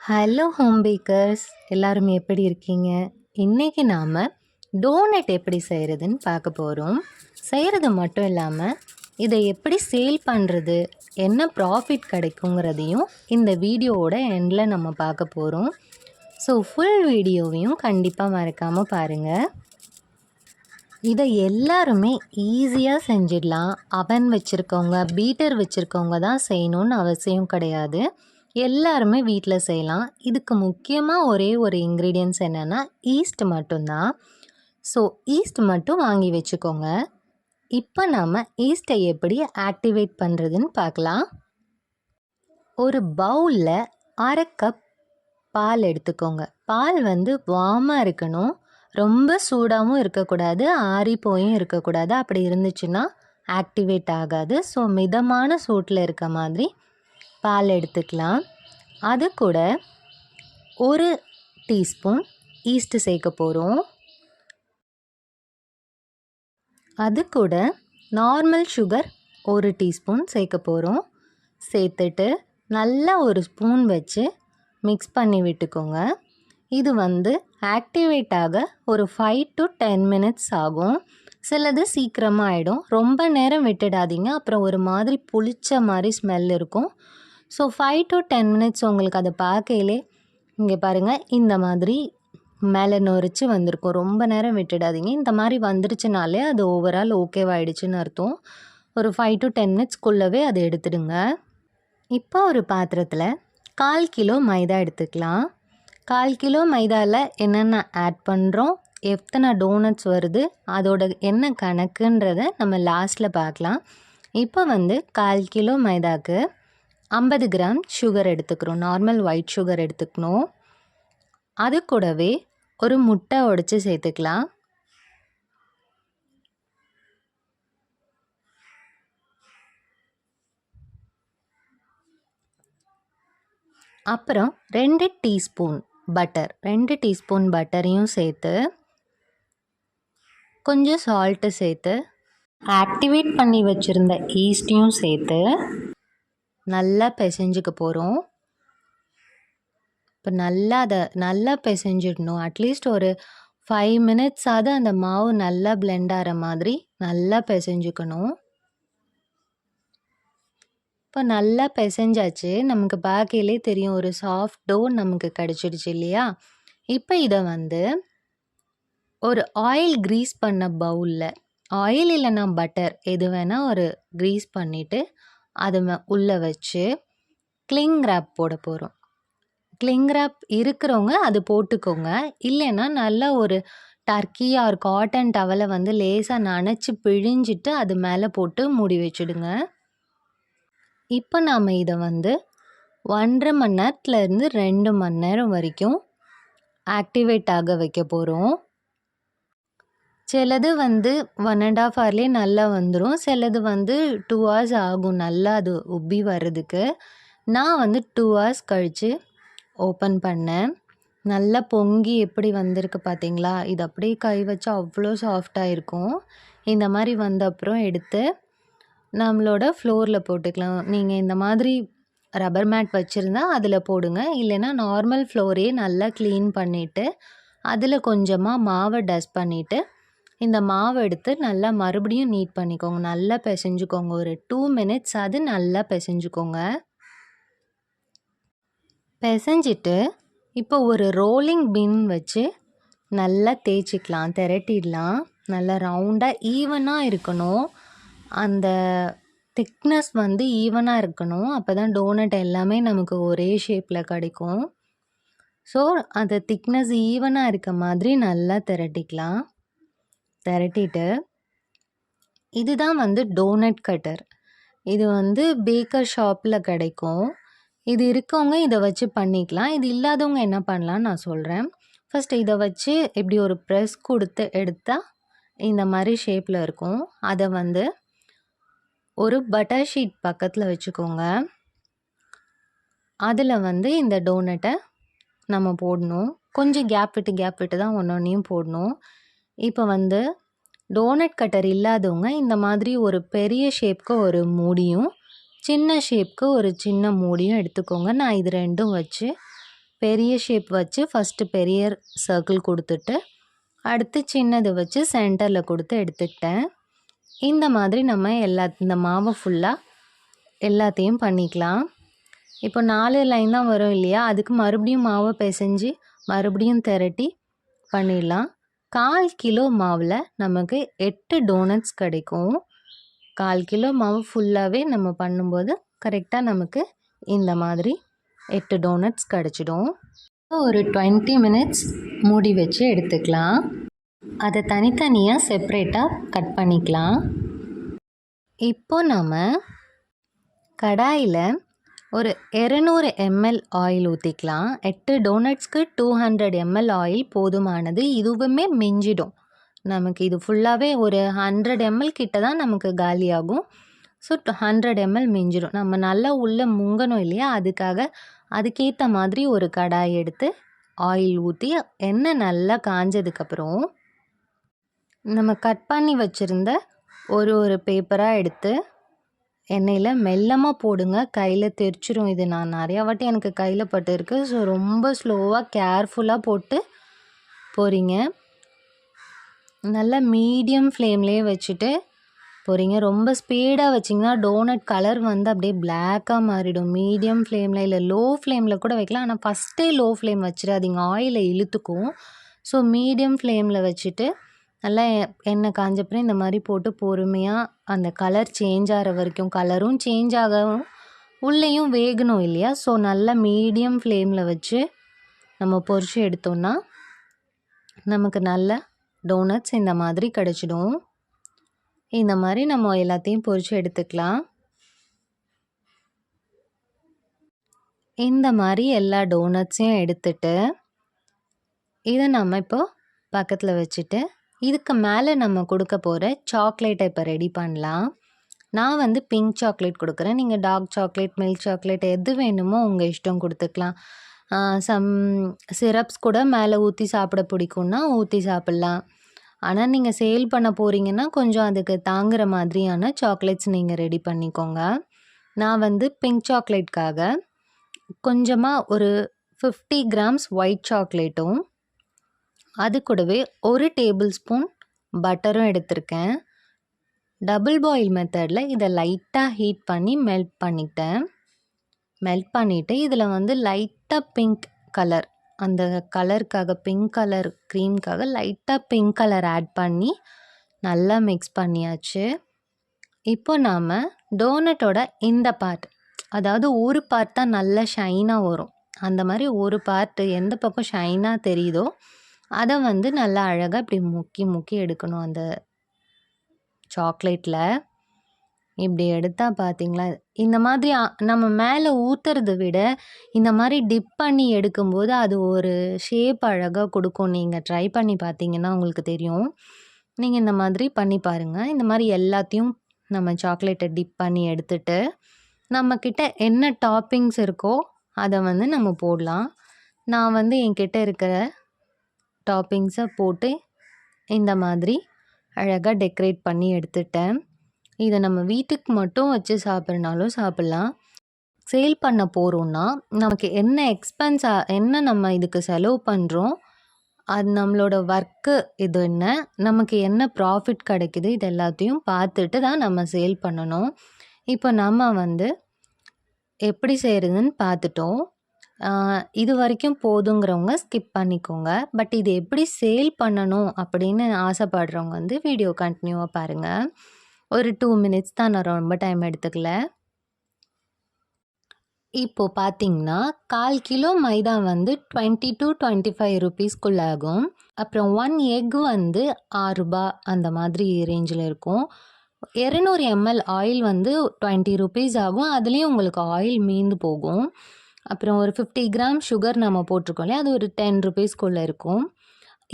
Hello home bakers, எல்லாரும் எப்படி இருக்கீங்க? இன்றைக்கி நாம் டோனட் எப்படி செய்கிறதுன்னு பார்க்க போகிறோம். செய்கிறது மட்டும் இல்லாமல் இதை எப்படி சேல் பண்ணுறது, என்ன ப்ராஃபிட் கிடைக்குங்கிறதையும் இந்த வீடியோவோட எண்டில் நம்ம பார்க்க போகிறோம். ஸோ ஃபுல் வீடியோவையும் கண்டிப்பாக மறக்காமல் பாருங்கள். இதை எல்லாருமே ஈஸியாக செஞ்சிடலாம். அவன் வச்சுருக்கவங்க, பீட்டர் வச்சுருக்கவங்க தான் செய்யணுன்னு அவசியம் கிடையாது. எல்லாருமே வீட்டில் செய்யலாம். இதுக்கு முக்கியமாக ஒரே ஒரு இன்க்ரீடியன்ட்ஸ் என்னென்னா ஈஸ்ட் மட்டும்தான். ஸோ ஈஸ்ட் மட்டும் வாங்கி வச்சுக்கோங்க. இப்போ நாம் ஈஸ்ட்டை எப்படி ஆக்டிவேட் பண்ணுறதுன்னு பார்க்கலாம். ஒரு பவுலில் 1/2 கப் பால் எடுத்துக்கோங்க. பால் வார்மாக இருக்கணும், ரொம்ப சூடாகவும் இருக்கக்கூடாது, ஆறி போயும் இருக்கக்கூடாது. அப்படி இருந்துச்சுன்னா ஆக்டிவேட் ஆகாது. ஸோ மிதமான சூட்டில் இருக்க மாதிரி பால் எடுத்துக்கலாம். அது கூட 1 டீஸ்பூன் ஈஸ்ட்டு சேர்க்க போகிறோம். அது கூட நார்மல் சுகர் 1 டீஸ்பூன் சேர்க்க போகிறோம். சேர்த்துட்டு நல்லா ஒரு ஸ்பூன் வச்சு மிக்ஸ் பண்ணி விட்டுக்கோங்க. இது ஆக்டிவேட் ஆக ஒரு 5 to 10 மினிட்ஸ் ஆகும். சிலது சீக்கிரமாக ஆகிடும். ரொம்ப நேரம் விட்டுடாதீங்க, அப்புறம் ஒரு மாதிரி புளிச்ச மாதிரி ஸ்மெல் இருக்கும். ஸோ 5 to 10 மினிட்ஸ் உங்களுக்கு அதை பார்க்கையிலே இங்கே பாருங்கள், இந்த மாதிரி மேலே நொறிச்சு வந்திருக்கும். ரொம்ப நேரம் விட்டுடாதீங்க. இந்த மாதிரி வந்துருச்சுனாலே அது ஓவரால் ஓகேவாயிடுச்சுன்னு அர்த்தம். ஒரு 5 to 10 மினிட்ஸ்க்குள்ளவே அதை எடுத்துடுங்க. இப்போ ஒரு பாத்திரத்தில் 1/4 கிலோ மைதா எடுத்துக்கலாம். 1/4 கிலோ மைதாவில் என்னென்ன ஆட் பண்ணுறோம், எத்தனை டோனட்ஸ் வருது, அதோட என்ன கணக்குன்றதை நம்ம லாஸ்ட்டில் பார்க்கலாம். இப்போ 1/4 கிலோ மைதாவுக்கு 50 கிராம் சுகர் எடுத்துக்கிறோம். நார்மல் ஒயிட் சுகர் எடுத்துக்கணும். அது கூடவே ஒரு முட்டை உடைச்சி சேர்த்துக்கலாம். அப்புறம் 2 டீஸ்பூன் பட்டர், 2 டீஸ்பூன் பட்டரையும் சேர்த்து கொஞ்சம் சால்ட்டு சேர்த்து ஆக்டிவேட் பண்ணி வச்சுருந்த ஈஸ்ட்டையும் சேர்த்து நல்லா பிசைஞ்சுக்க போகிறோம். இப்போ நல்லா பிசைஞ்சிடணும். அட்லீஸ்ட் ஒரு 5 மினிட்ஸாவது அந்த மாவு நல்லா பிளெண்ட் ஆகிற மாதிரி நல்லா பிசைஞ்சுக்கணும். இப்போ நல்லா பிசைஞ்சாச்சு. நமக்கு பார்க்கையிலே தெரியும், ஒரு சாஃப்ட் டோ நமக்கு கிடச்சிடுச்சு இல்லையா? இப்போ இதை ஒரு ஆயில் க்ரீஸ் பண்ண பவுலில், ஆயில் இல்லைன்னா பட்டர் எது வேணால் ஒரு க்ரீஸ் பண்ணிவிட்டு அது உள்ளே வச்சு கிளிங் ரேப் போட போகிறோம். கிளிங் ரேப் இருக்கிறவங்க அது போட்டுக்கோங்க. இல்லைன்னா நல்லா ஒரு டர்க்கி ஆர் காட்டன் டவலை லேசாக நனைச்சி பிழிஞ்சிட்டு அது மேலே போட்டு மூடி வச்சுடுங்க. இப்போ நாம் இதை 1.5 மணி நேரத்துலேருந்து 2 மணி நேரம் வரைக்கும் ஆக்டிவேட் ஆக வைக்க போகிறோம். சிலது 1.5 ஹவர்லேயே நல்லா வந்துடும். சிலது 2 ஹவர்ஸ் ஆகும் நல்லா அது உப்பி வர்றதுக்கு. நான் 2 ஹவர்ஸ் கழித்து ஓப்பன் பண்ணேன். நல்லா பொங்கி எப்படி வந்திருக்கு பார்த்தீங்களா? இது அப்படியே கை வச்சா அவ்வளோ சாஃப்டாக இருக்கும். இந்த மாதிரி வந்த அப்புறம் எடுத்து நம்மளோட ஃப்ளோரில் போட்டுக்கலாம். நீங்கள் இந்த மாதிரி ரப்பர் மேட் வச்சுருந்தா அதில் போடுங்க. இல்லைன்னா நார்மல் ஃப்ளோரையே நல்லா க்ளீன் பண்ணிவிட்டு அதில் கொஞ்சமாக மாவை டஸ்ட் பண்ணிவிட்டு இந்த மாவை எடுத்து நல்லா மறுபடியும் நீட் பண்ணிக்கோங்க. நல்லா பிசைஞ்சுக்கோங்க. ஒரு 2 மினிட்ஸ் அது நல்லா பிசைஞ்சுக்கோங்க. பிசைஞ்சிட்டு இப்போ ஒரு ரோலிங் பின் வச்சு நல்லா தேய்ச்சிக்கலாம், திரட்டிடலாம். நல்லா ரவுண்டாக ஈவனாக இருக்கணும். அந்த திக்னஸ் ஈவனாக இருக்கணும். அப்போ தான் டோனட் எல்லாமே நமக்கு ஒரே ஷேப்பில் கிடைக்கும். ஸோ அந்த திக்னஸ் ஈவனாக இருக்க மாதிரி நல்லா திரட்டிக்கலாம். திரட்டிட்டு இதுதான் டோனட் கட்டர். இது பேக்கர் ஷாப்பில் கிடைக்கும். இது இருக்கவங்க இதை வச்சு பண்ணிக்கலாம். இது இல்லாதவங்க என்ன பண்ணலான்னு நான் சொல்கிறேன். ஃபஸ்ட்டு இதை வச்சு இப்படி ஒரு ப்ரெஸ் கொடுத்து எடுத்தால் இந்த மாதிரி ஷேப்பில் இருக்கும். அதை ஒரு பட்டர் ஷீட் பக்கத்தில் வச்சுக்கோங்க. அதில் இந்த டோனட்டை நம்ம போடணும். கொஞ்சம் கேப் விட்டு தான் ஒன்றொன்றையும் போடணும். இப்போ டோனட் கட்டர் இல்லாதவங்க இந்த மாதிரி ஒரு பெரிய ஷேப்க்கு ஒரு மூடியும், சின்ன ஷேப்க்கு ஒரு சின்ன மூடியும் எடுத்துக்கோங்க. நான் இது 2ம் வச்சு பெரிய ஷேப் வச்சு ஃபஸ்ட்டு பெரிய சர்க்கிள் கொடுத்துட்டு அடுத்து சின்னது வச்சு சென்டரில் கொடுத்து எடுத்துக்கிட்டேன். இந்த மாதிரி நம்ம இந்த மாவை ஃபுல்லாக எல்லாத்தையும் பண்ணிக்கலாம். இப்போ 4 லைன் தான் வரும் இல்லையா, அதுக்கு மறுபடியும் மாவை பிசைஞ்சு மறுபடியும் திரட்டி பண்ணிடலாம். 1/4 கிலோ மாவில் நமக்கு 8 டோனட்ஸ் கிடைக்கும். 1/4 கிலோ மாவு ஃபுல்லாகவே நம்ம பண்ணும்போது கரெக்டாக நமக்கு இந்த மாதிரி 8 டோனட்ஸ் கிடச்சிடும். ஒரு 20 மினிட்ஸ் மூடி வச்சு எடுத்துக்கலாம். அதை தனித்தனியாக செப்ரேட்டாக கட் பண்ணிக்கலாம். இப்போ நம்ம கடாயில் ஒரு 200 ml ஆயில் ஊற்றிக்கலாம். 8 டோனட்ஸ்க்கு 200 ml ஆயில் போதுமானது. இதுவுமே மிஞ்சிடும் நமக்கு. இது ஃபுல்லாகவே ஒரு 100 ml கிட்ட தான் நமக்கு காலியாகும். So 100 ml மிஞ்சிடும். நம்ம நல்லா உள்ளே முங்கணும் இல்லையா, அதுக்கேற்ற மாதிரி ஒரு கடாய் எடுத்து ஆயில் ஊற்றி எண்ணெய் நல்லா காஞ்சதுக்கப்புறம் நம்ம கட் பண்ணி வச்சுருந்த ஒரு பேப்பராக எடுத்து எண்ணெயில் மெல்லமாக போடுங்க. கையில் தெரிச்சிரும். இது நான் நிறையா வாட்டி எனக்கு கையில் பட்டுருக்கு. ஸோ ரொம்ப ஸ்லோவாக கேர்ஃபுல்லாக போட்டு போகிறீங்க. நல்லா மீடியம் ஃப்ளேம்லேயே வச்சுட்டு போகிறீங்க. ரொம்ப ஸ்பீடாக வச்சிங்கன்னா டோனட் கலர் வந்து அப்படியே பிளாக்காக மாறிடும். மீடியம் ஃப்ளேமில் இல்லை லோ ஃப்ளேமில் கூட வைக்கலாம். ஆனால் ஃபஸ்ட்டே லோ ஃப்ளேம் வச்சிடாதீங்க, ஆயிலை இழுத்துக்கும். ஸோ மீடியம் ஃப்ளேமில் வச்சுட்டு நல்லா எண்ணெய் காஞ்சப்பறம் இந்த மாதிரி போட்டு பொறுமையாக அந்த கலர் சேஞ்ச் ஆகிற வரைக்கும், கலரும் சேஞ்ச் ஆகவும் உள்ளேயும் வேகணும் இல்லையா. ஸோ நல்லா மீடியம் ஃப்ளேமில் வச்சு நம்ம பொரிச்சு எடுத்தோம்னா நமக்கு நல்ல டோனட்ஸ் இந்த மாதிரி கிடச்சிடும். இந்த மாதிரி நம்ம எல்லாத்தையும் பொரிச்சு எடுத்துக்கலாம். இந்த மாதிரி எல்லா டோனட்ஸையும் எடுத்துட்டு இதை நம்ம இப்போ பக்கத்தில் வச்சுட்டு இதுக்கு மேலே நம்ம கொடுக்க போகிற சாக்லேட்டை இப்போ ரெடி பண்ணலாம். நான் வந்து பிங்க் சாக்லேட் கொடுக்குறேன். நீங்கள் டார்க் சாக்லேட், மில்க் சாக்லேட் எது வேணுமோ உங்கள் இஷ்டம் கொடுத்துக்கலாம். சம் சிரப்ஸ் கூட மேலே ஊற்றி சாப்பிட பிடிக்கும்னா ஊற்றி சாப்பிட்லாம். ஆனால் நீங்கள் சேல் பண்ண போகிறீங்கன்னா கொஞ்சம் அதுக்கு தாங்குகிற மாதிரியான சாக்லேட்ஸ் நீங்கள் ரெடி பண்ணிக்கோங்க. நான் வந்து பிங்க் சாக்லேட்காக கொஞ்சமாக ஒரு 50 கிராம்ஸ் ஒயிட் சாக்லேட்டும் அது கூடவே 1 டேபிள் ஸ்பூன் பட்டரும் எடுத்திருக்கேன். டபுள் பாயில் மெத்தடில் இதை லைட்டாக ஹீட் பண்ணி மெல்ட் பண்ணிவிட்டு இதில் வந்து லைட்டாக பிங்க் கலர், அந்த கலருக்காக பிங்க் கலர் க்ரீம்காக லைட்டாக பிங்க் கலர் ஆட் பண்ணி நல்லா மிக்ஸ் பண்ணியாச்சு. இப்போ நாம் டோனட்டோட இந்த பார்ட், அதாவது ஒரு பார்ட் தான் நல்லா ஷைனாக வரும். அந்த மாதிரி ஒரு பார்ட் எந்த பக்கம் ஷைனாக தெரியுதோ அதை வந்து நல்லா அழகாக இப்படி முக்கி எடுக்கணும். அந்த சாக்லேட்டில் இப்படி எடுத்தால் பார்த்தீங்களா, இந்த மாதிரி நம்ம மேலே ஊற்றுறத விட இந்த மாதிரி டிப் பண்ணி எடுக்கும்போது அது ஒரு ஷேப் அழகாக கொடுக்கும். நீங்கள் ட்ரை பண்ணி பார்த்தீங்கன்னா உங்களுக்கு தெரியும். நீங்கள் இந்த மாதிரி பண்ணி பாருங்கள். இந்த மாதிரி எல்லாத்தையும் நம்ம சாக்லேட்டை டிப் பண்ணி எடுத்துட்டு நம்மக்கிட்ட என்ன டாப்பிங்ஸ் இருக்கோ அதை வந்து நம்ம போடலாம். நான் வந்து என்கிட்ட இருக்கிற டாப்பிங்ஸை போட்டு இந்த மாதிரி அழகாக டெக்கரேட் பண்ணி எடுத்துட்டேன். இதை நம்ம வீட்டுக்கு மட்டும் வச்சு சாப்பிட்றனாலும் சாப்பிட்லாம். சேல் பண்ண போகிறோன்னா நமக்கு என்ன நம்ம இதுக்கு செலவு பண்ணுறோம், அது நம்மளோட ஒர்க்கு இது என்ன, நமக்கு என்ன ப்ராஃபிட் கிடைக்குது, இது எல்லாத்தையும் பார்த்துட்டு தான் நம்ம சேல் பண்ணணும். இப்போ நம்ம வந்து எப்படி செய்கிறதுன்னு பார்த்துட்டோம். இது வரைக்கும் போதுங்கிறவங்க ஸ்கிப் பண்ணிக்கோங்க. பட் இது எப்படி சேல் பண்ணணும் அப்படின்னு ஆசைப்படுறவங்க வந்து வீடியோ கண்டினியூவாக பாருங்கள். ஒரு 2 மினிட்ஸ் தான், நான் ரொம்ப டைம் எடுத்துக்கல. இப்போது பார்த்தீங்கன்னா 1/4 கிலோ மைதா வந்து 20 to 25 ருபீஸ்க்குள்ள ஆகும். அப்புறம் 1 எக் வந்து 6 ரூபாய் அந்த மாதிரி ரேஞ்சில் இருக்கும். 200 ml ஆயில் வந்து 20 ருபீஸ் ஆகும். அதுலேயும் உங்களுக்கு ஆயில் மீந்து போகும். அப்புறம் ஒரு 50 கிராம் சுகர் நம்ம போட்டிருக்கோம் இல்லையா, அது ஒரு 10 ருபீஸ்க்குள்ளே இருக்கும்.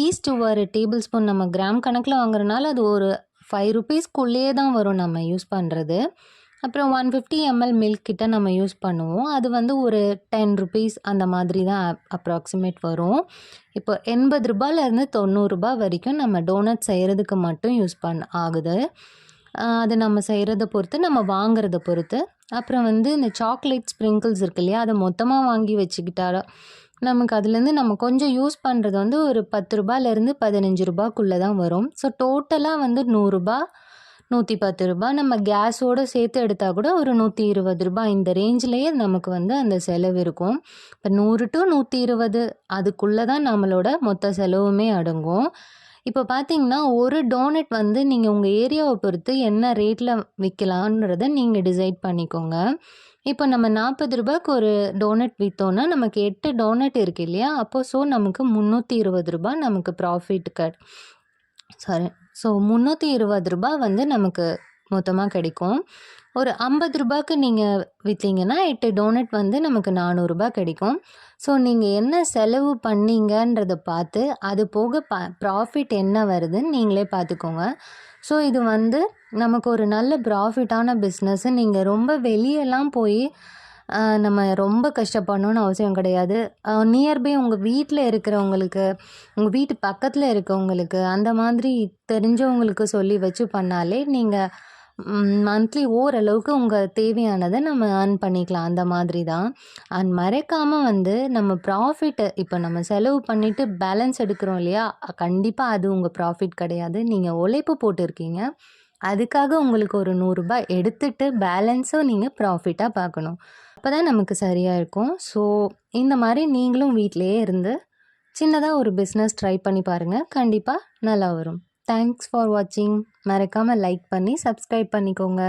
ஈஸ்ட் ஒரு டேபிள் ஸ்பூன், நம்ம கிராம் கணக்கில் வாங்குறதுனால அது ஒரு 5 ருபீஸ்க்குள்ளேயே தான் வரும் நம்ம யூஸ் பண்ணுறது. அப்புறம் 150 ml மில்க் கிட்ட நம்ம யூஸ் பண்ணுவோம். அது வந்து ஒரு 10 ருபீஸ் அந்த மாதிரி தான் அப்ராக்சிமேட் வரும். இப்போ 80 ரூபாயிலேருந்து 90 ரூபாய் வரைக்கும் நம்ம டோனட் செய்கிறதுக்கு மட்டும் யூஸ் ஆகுது. அது நம்ம செய்கிறத பொறுத்து, நம்ம வாங்குறத பொறுத்து. அப்புறம் வந்து இந்த சாக்லேட் ஸ்ப்ரிங்கிள்ஸ் இருக்கு இல்லையா, அதை மொத்தமாக வாங்கி வச்சுக்கிட்டா நமக்கு அதுலேருந்து நம்ம கொஞ்சம் யூஸ் பண்ணுறது வந்து ஒரு ரூ. 10லேருந்து ரூ. 15க்குள்ளே தான் வரும். ஸோ டோட்டலாக வந்து ரூ. 100, ரூ. 110 நம்ம கேஸோடு சேர்த்து எடுத்தால் கூட ஒரு ரூ. 120 இந்த ரேஞ்சிலேயே நமக்கு வந்து அந்த செலவு இருக்கும். இப்போ 100 to 120 அதுக்குள்ளே தான் நம்மளோட மொத்த செலவுமே அடங்கும். இப்போ பார்த்தீங்கன்னா, ஒரு டோனட் வந்து நீங்கள் உங்கள் ஏரியாவை பொறுத்து என்ன ரேட்டில் விற்கலான்றத நீங்கள் டிசைட் பண்ணிக்கோங்க. இப்போ நம்ம ரூ. 40க்கு ஒரு டோனட் விற்றோன்னா நமக்கு 8 டோனட் இருக்கு இல்லையா? ஸோ நமக்கு ரூ. 320 நமக்கு ப்ராஃபிட் சாரி. ஸோ ரூ. 320 வந்து நமக்கு மொத்தமாக கிடைக்கும். ஒரு ரூ. 50க்கு நீங்கள் விற்றீங்கன்னா 8 டோனட் வந்து நமக்கு ரூ. 400 கிடைக்கும். ஸோ நீங்கள் என்ன செலவு பண்ணீங்கன்றத பார்த்து அது போக ப்ராஃபிட் என்ன வருதுன்னு நீங்களே பார்த்துக்கோங்க. ஸோ இது வந்து நமக்கு ஒரு நல்ல ப்ராஃபிட்டான பிஸ்னஸ்ஸு. நீங்கள் ரொம்ப வெளியெல்லாம் போய் நம்ம ரொம்ப கஷ்டப்படணும்னு அவசியம் கிடையாது. நியர்பை உங்கள் வீட்டில் இருக்கிறவங்களுக்கு, உங்கள் வீட்டு பக்கத்தில் இருக்கவங்களுக்கு, அந்த மாதிரி தெரிஞ்சவங்களுக்கு சொல்லி வச்சு பண்ணாலே நீங்கள் மந்த்லி ஓரளவுக்கு உங்கள் தேவையானதை நம்ம ஏர்ன் பண்ணிக்கலாம். அந்த மாதிரி தான். அண்ட் மறக்காமல் வந்து நம்ம ப்ராஃபிட்டு இப்போ நம்ம செலவு பண்ணிவிட்டு பேலன்ஸ் எடுக்கிறோம் இல்லையா? கண்டிப்பாக அது உங்கள் ப்ராஃபிட் கிடையாது. நீங்கள் உழைப்பு போட்டிருக்கீங்க. அதுக்காக உங்களுக்கு ஒரு ரூ. 100 எடுத்துட்டு பேலன்ஸும் நீங்கள் ப்ராஃபிட்டாக பார்க்கணும். அப்போ தான் நமக்கு சரியாக இருக்கும். ஸோ இந்த மாதிரி நீங்களும் வீட்டிலேயே இருந்து சின்னதாக ஒரு பிஸ்னஸ் ட்ரை பண்ணி பாருங்கள். கண்டிப்பாக நல்லா வரும். தேங்க்ஸ் ஃபார் வாட்சிங். மறக்காமல் லைக் பண்ணி சப்ஸ்கிரைப் பண்ணிக்கோங்க.